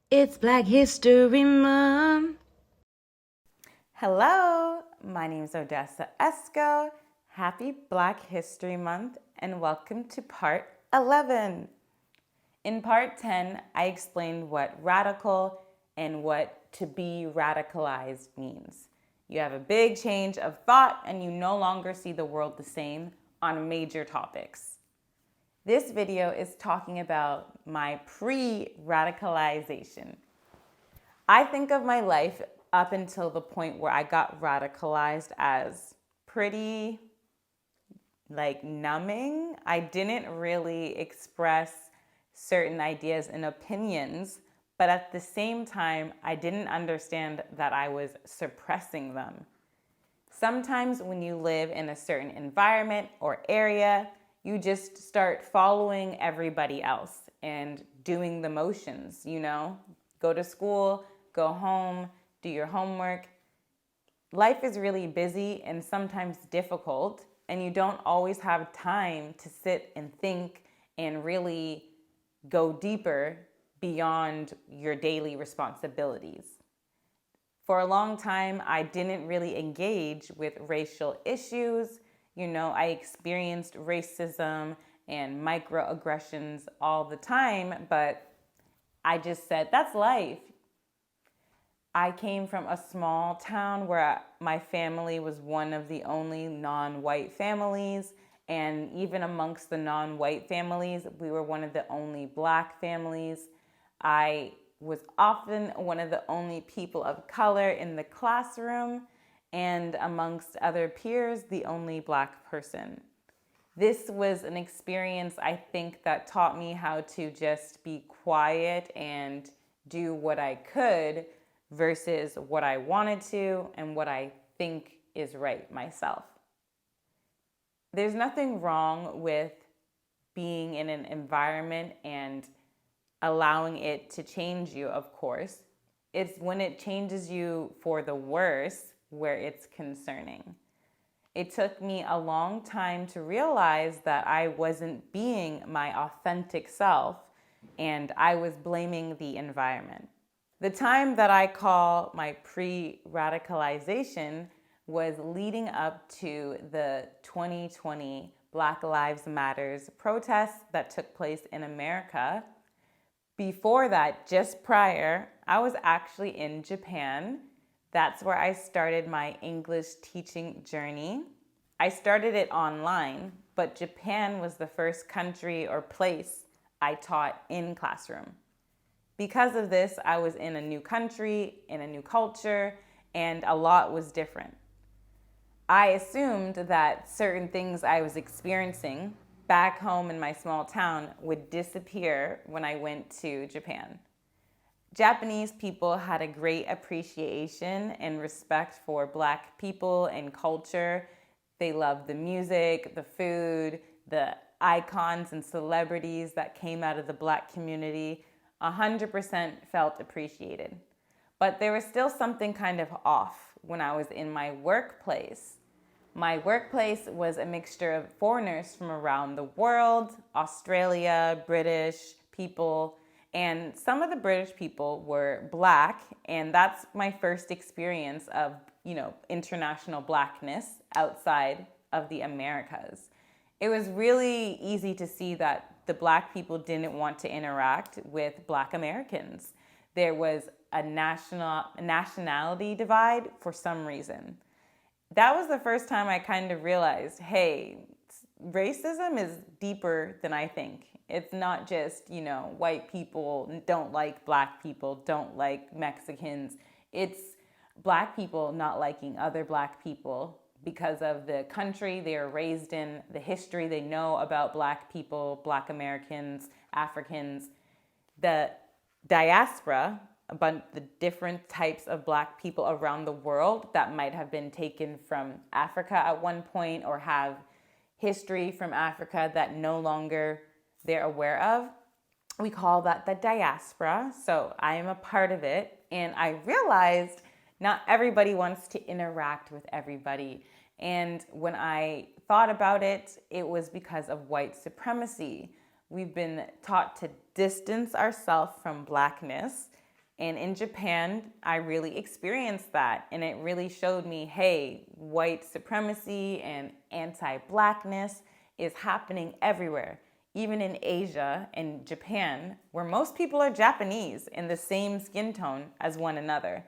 It's Black History Month. Hello, my name is Odessa Esco. Happy Black History Month and welcome to part 11. In part 10, I explained what radical and what to be radicalized means. You have a big change of thought and you no longer see the world the same on major topics. This video is talking about my pre-radicalization. I think of my life up until the point where I got radicalized as pretty numbing. I didn't really express certain ideas and opinions, but at the same time, I didn't understand that I was suppressing them. Sometimes when you live in a certain environment or area, you just start following everybody else and doing the motions, Go to school, go home, do your homework. Life is really busy and sometimes difficult, and you don't always have time to sit and think and really go deeper beyond your daily responsibilities. For a long time, I didn't really engage with racial issues. I experienced racism and microaggressions all the time, but I just said, that's life. I came from a small town where my family was one of the only non-white families. And even amongst the non-white families, we were one of the only Black families. I was often one of the only people of color in the classroom, and amongst other peers, the only Black person. This was an experience, I think, that taught me how to just be quiet and do what I could versus what I wanted to and what I think is right myself. There's nothing wrong with being in an environment and allowing it to change you, of course. It's when it changes you for the worse where it's concerning. It took me a long time to realize that I wasn't being my authentic self and I was blaming the environment. The time that I call my pre-radicalization was leading up to the 2020 Black Lives Matters protests that took place in America. Before that, just prior, I was actually in Japan. That's where I started my English teaching journey. I started it online, but Japan was the first country or place I taught in classroom. Because of this, I was in a new country, in a new culture, and a lot was different. I assumed that certain things I was experiencing back home in my small town would disappear when I went to Japan. Japanese people had a great appreciation and respect for Black people and culture. They loved the music, the food, the icons and celebrities that came out of the Black community. 100% felt appreciated. But there was still something kind of off when I was in my workplace. My workplace was a mixture of foreigners from around the world, Australia, British people, and some of the British people were Black, and that's my first experience of, international Blackness outside of the Americas. It was really easy to see that the Black people didn't want to interact with Black Americans. There was a nationality divide for some reason. That was the first time I kind of realized, hey, racism is deeper than I think. It's not just, white people don't like Black people, don't like Mexicans. It's Black people not liking other Black people because of the country they are raised in, the history they know about Black people, Black Americans, Africans, the diaspora, about the different types of Black people around the world that might have been taken from Africa at one point or have history from Africa that no longer they're aware of. We call that the diaspora. So I am a part of it. And I realized not everybody wants to interact with everybody. And when I thought about it, it was because of white supremacy. We've been taught to distance ourselves from Blackness. And in Japan, I really experienced that. And it really showed me, hey, white supremacy and anti-blackness is happening everywhere. Even in Asia and Japan, where most people are Japanese in the same skin tone as one another.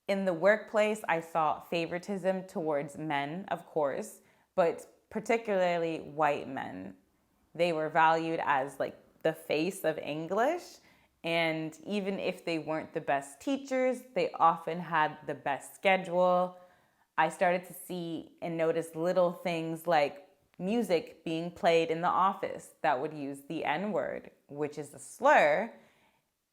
In the workplace, I saw favoritism towards men, of course, but particularly white men. They were valued as like the face of English. And even if they weren't the best teachers, they often had the best schedule. I started to see and notice little things like music being played in the office that would use the N word, which is a slur.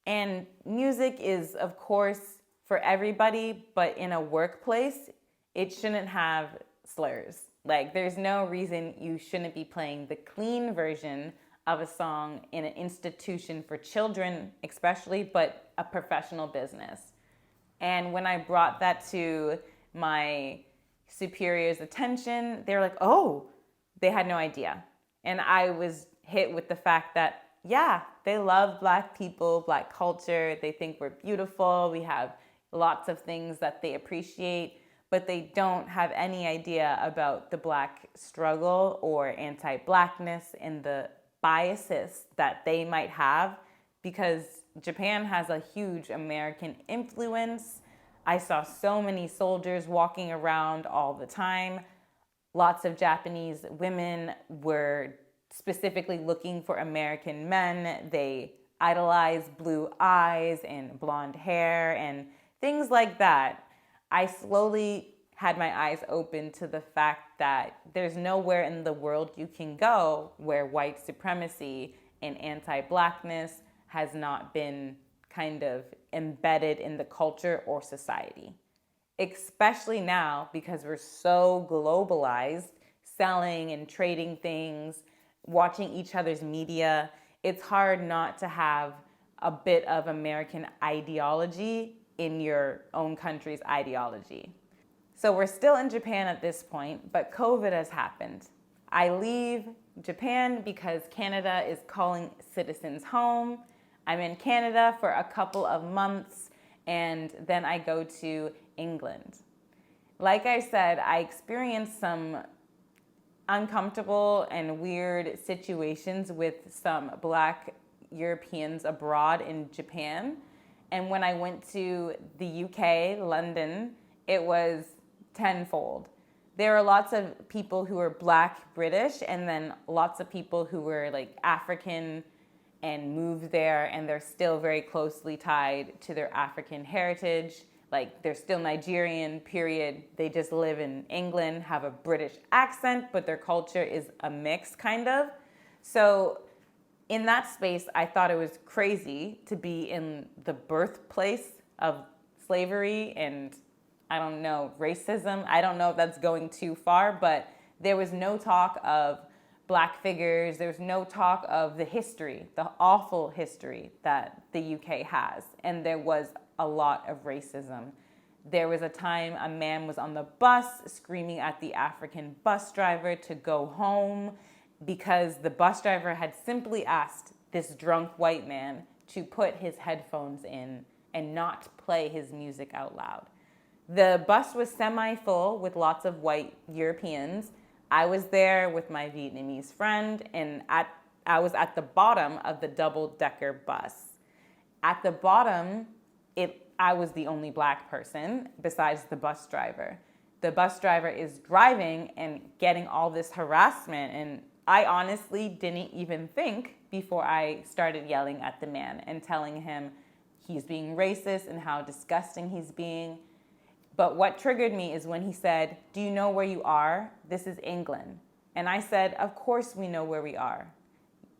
And music is, of course, for everybody, but in a workplace, it shouldn't have slurs. Like, there's no reason you shouldn't be playing the clean version of a song in an institution for children, especially, but a professional business. And when I brought that to my superior's attention, they were like, oh, they had no idea. And I was hit with the fact that, yeah, they love Black people, Black culture. They think we're beautiful. We have lots of things that they appreciate, but they don't have any idea about the Black struggle or anti-Blackness and the biases that they might have, because Japan has a huge American influence. I saw so many soldiers walking around all the time. Lots of Japanese women were specifically looking for American men. They idolize blue eyes and blonde hair and things like that. I slowly had my eyes open to the fact that there's nowhere in the world you can go where white supremacy and anti-Blackness has not been kind of embedded in the culture or society. Especially now, because we're so globalized, selling and trading things, watching each other's media, it's hard not to have a bit of American ideology in your own country's ideology. So we're still in Japan at this point, but COVID has happened. I leave Japan because Canada is calling citizens home. I'm in Canada for a couple of months, and then I go to England. Like I said, I experienced some uncomfortable and weird situations with some Black Europeans abroad in Japan. And when I went to the UK, London, it was tenfold. There are lots of people who are Black British, and then lots of people who were like African and moved there, and they're still very closely tied to their African heritage. Like, they're still Nigerian, period. They just live in England, have a British accent, but their culture is a mix, kind of. So in that space, I thought it was crazy to be in the birthplace of slavery and, I don't know, racism. I don't know if that's going too far, but there was no talk of Black figures. There was no talk of the history, the awful history that the UK has. And there was a lot of racism. There was a time a man was on the bus screaming at the African bus driver to go home because the bus driver had simply asked this drunk white man to put his headphones in and not play his music out loud. The bus was semi-full with lots of white Europeans. I was there with my Vietnamese friend, and I was at the bottom of the double-decker bus. At the bottom, I was the only Black person besides the bus driver. The bus driver is driving and getting all this harassment, and I honestly didn't even think before I started yelling at the man and telling him he's being racist and how disgusting he's being. But what triggered me is when he said, "Do you know where you are? This is England." And I said, "Of course we know where we are.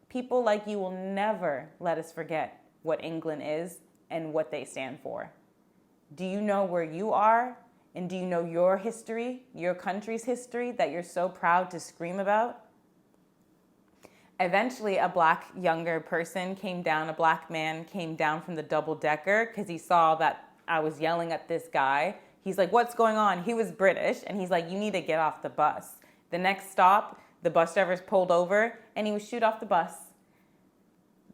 People like you will never let us forget what England is and what they stand for. Do you know where you are? And do you know your history, your country's history that you're so proud to scream about?" Eventually, a Black younger person came down, a Black man came down from the double-decker because he saw that I was yelling at this guy. He's like, "What's going on?" He was British, and he's like, "You need to get off the bus." The next stop, the bus driver's pulled over, and he was shooed off the bus.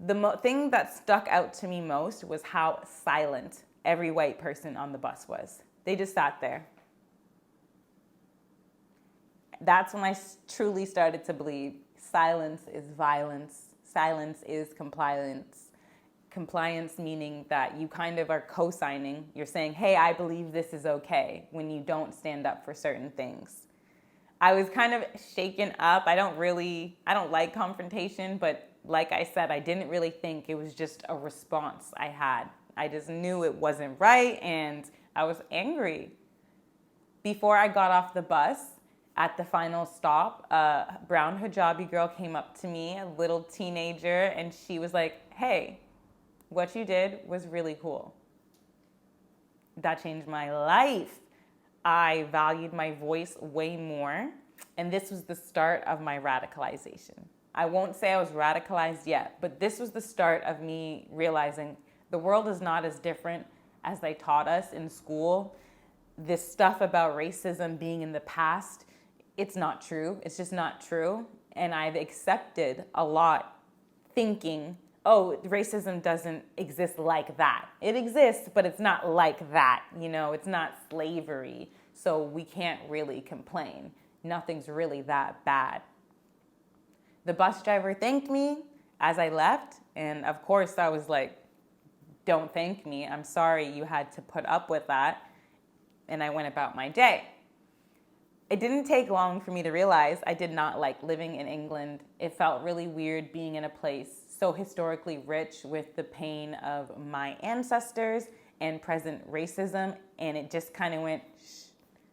The thing that stuck out to me most was how silent every white person on the bus was. They just sat there. That's when I truly started to believe silence is violence. Silence is compliance. Compliance meaning that you kind of are co-signing. You're saying, hey, I believe this is okay, when you don't stand up for certain things. I was kind of shaken up. I don't like confrontation, but like I said, I didn't really think it was just a response I had. I just knew it wasn't right, and I was angry. Before I got off the bus, at the final stop, a brown hijabi girl came up to me, a little teenager, and she was like, hey, what you did was really cool. That changed my life. I valued my voice way more, and this was the start of my radicalization. I won't say I was radicalized yet, but this was the start of me realizing the world is not as different as they taught us in school. This stuff about racism being in the past, it's not true. It's just not true. And I've accepted a lot thinking, oh, racism doesn't exist like that. It exists, but it's not like that. It's not slavery. So we can't really complain. Nothing's really that bad. The bus driver thanked me as I left. And of course I was like, don't thank me. I'm sorry you had to put up with that. And I went about my day. It didn't take long for me to realize I did not like living in England. It felt really weird being in a place so historically rich with the pain of my ancestors and present racism, and it just kind of went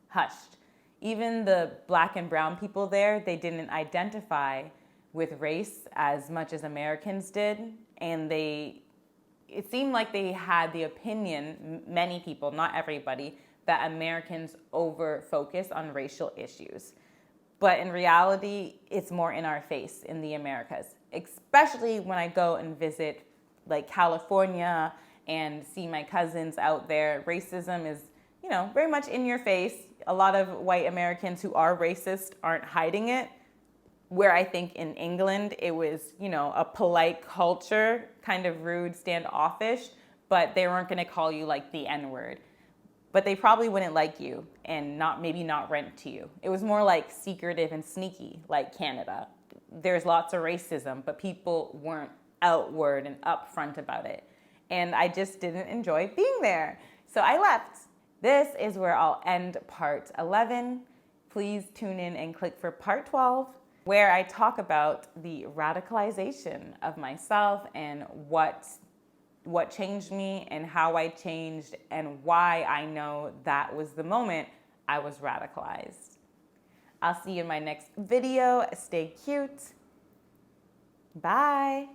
hushed. Even the black and brown people there, they didn't identify with race as much as Americans did, and it seemed like they had the opinion, many people, not everybody, that Americans over-focus on racial issues. But in reality, it's more in our face in the Americas, especially when I go and visit like California and see my cousins out there. Racism is, very much in your face. A lot of white Americans who are racist aren't hiding it. Where I think in England, it was, a polite culture, kind of rude, standoffish, but they weren't gonna call you like the N-word. But they probably wouldn't like you and maybe not rent to you. It was more like secretive and sneaky, like Canada. There's lots of racism, but people weren't outward and upfront about it. And I just didn't enjoy being there. So I left. This is where I'll end part 11. Please tune in and click for part 12, where I talk about the radicalization of myself and what changed me and how I changed and why I know that was the moment I was radicalized. I'll see you in my next video. Stay cute. Bye.